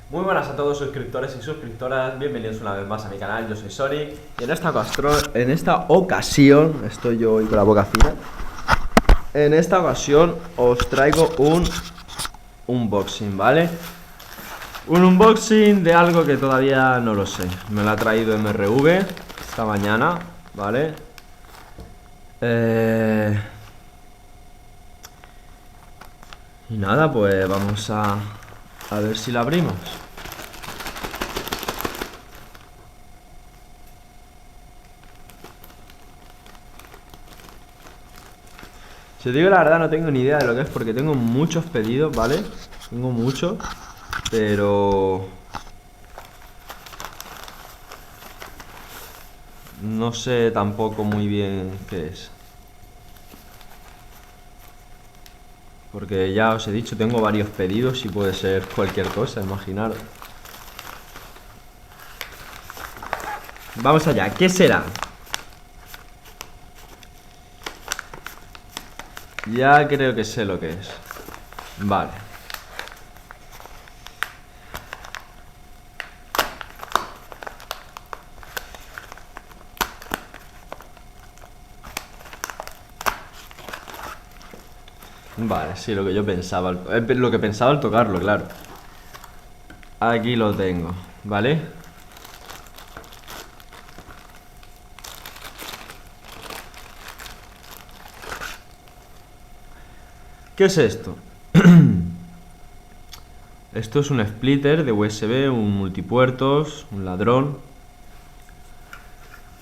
Muy buenas a todos suscriptores y suscriptoras, bienvenidos una vez más a mi canal, yo soy Sonic y en esta ocasión, estoy yo hoy con la boca fina. En esta ocasión os traigo un unboxing, ¿vale? Un unboxing de algo que todavía no lo sé. Me lo ha traído MRV esta mañana, ¿vale? Y nada, pues vamos a ver si la abrimos. Si os digo la verdad, no tengo ni idea de lo que es porque tengo muchos pedidos, ¿vale? Tengo muchos, pero no sé tampoco muy bien qué es. Porque ya os he dicho, tengo varios pedidos y puede ser cualquier cosa, imaginaros. Vamos allá, ¿qué será? Ya creo que sé lo que es. Vale. Vale, sí, lo que yo pensaba. Lo que pensaba al tocarlo, claro. Aquí lo tengo, ¿vale? ¿Qué es esto? Esto es un splitter de USB, un multipuertos, un ladrón.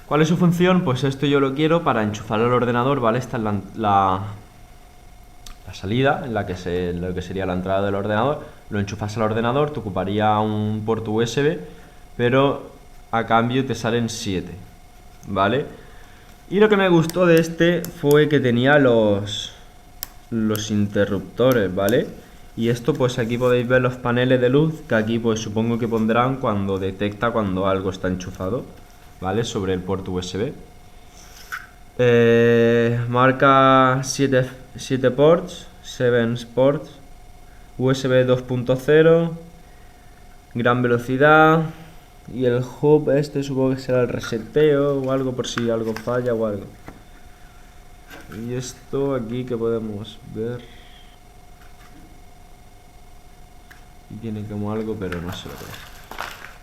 ¿Cuál es su función? Pues esto yo lo quiero para enchufarlo al ordenador, ¿vale? Esta es la salida, en lo que sería la entrada del ordenador. Lo enchufas al ordenador, te ocuparía un puerto USB, pero a cambio te salen 7, ¿vale? Y lo que me gustó de este fue que tenía los interruptores, ¿vale? Y esto pues aquí podéis ver los paneles de luz que aquí pues supongo que pondrán cuando detecta cuando algo está enchufado, ¿vale? Sobre el puerto USB. Marca 7 ports, 7 ports, USB 2.0, gran velocidad. Y el hub este supongo que será el reseteo o algo por si algo falla o algo. Y esto aquí que podemos ver. Y viene como algo, pero no sé lo que es.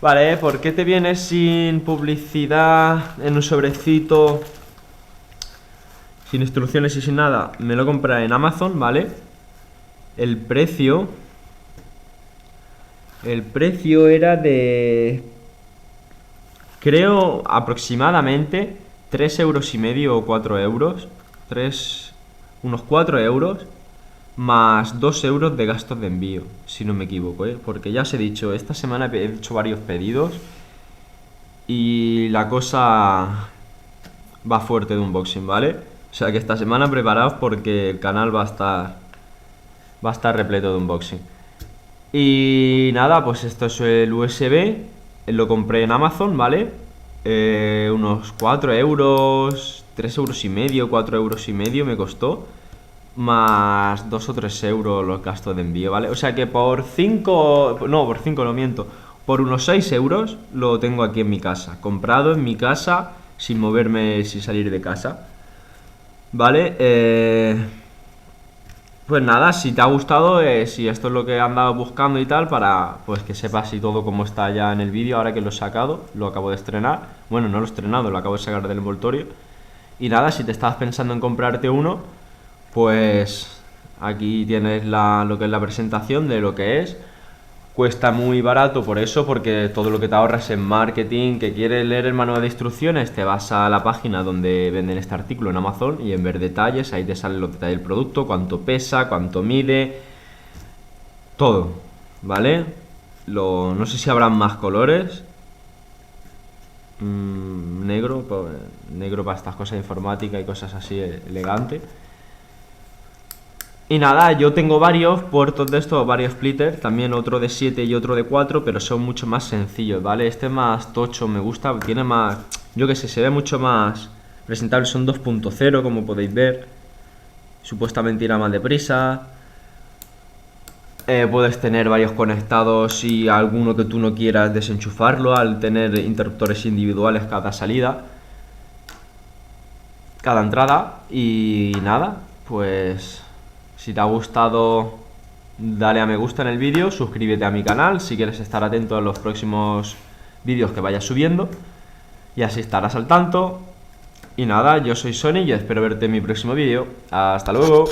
Vale, ¿por qué te viene sin publicidad en un sobrecito? Sin instrucciones y sin nada. Me lo compré en Amazon, ¿vale? El precio era de... creo aproximadamente 3,5 € o 4 €. Unos 4 € más 2 € de gastos de envío, si no me equivoco, ¿eh? Porque ya os he dicho, esta semana he hecho varios pedidos y la cosa va fuerte de unboxing, ¿vale? O sea que esta semana preparaos porque el canal va a estar repleto de unboxing. Y nada, pues esto es el USB, lo compré en Amazon, ¿vale? Unos 4 €, 3,5 €, 4,5 € me costó. Más 2 o 3 € los gastos de envío, ¿vale? O sea que por 5... no, por 5 no miento. Por unos 6 € lo tengo aquí en mi casa. Comprado en mi casa, sin moverme, sin salir de casa. ¿Vale? Pues nada, si te ha gustado, si esto es lo que he andado buscando y tal, para pues que sepas y todo cómo está ya en el vídeo, ahora que lo he sacado, lo acabo de estrenar. Bueno, no lo he estrenado, lo acabo de sacar del envoltorio. Y nada, si te estabas pensando en comprarte uno, pues aquí tienes lo que es la presentación de lo que es. Cuesta muy barato por eso, porque todo lo que te ahorras en marketing, que quieres leer el manual de instrucciones, te vas a la página donde venden este artículo en Amazon y en ver detalles, ahí te salen los detalles del producto, cuánto pesa, cuánto mide, todo, ¿vale? No sé si habrán más colores. Negro, negro para estas cosas de informática y cosas así, elegante. Y nada, yo tengo varios puertos de estos, varios splitters, también otro de 7 y otro de 4, pero son mucho más sencillos, ¿vale? Este es más tocho, me gusta, tiene más, yo que sé, se ve mucho más presentable, son 2.0 como podéis ver, supuestamente irá más deprisa. Puedes tener varios conectados y alguno que tú no quieras desenchufarlo al tener interruptores individuales cada salida, cada entrada. Y nada, pues si te ha gustado, dale a me gusta en el vídeo, suscríbete a mi canal si quieres estar atento a los próximos vídeos que vaya subiendo y así estarás al tanto. Y nada, yo soy Sony y espero verte en mi próximo vídeo. Hasta luego.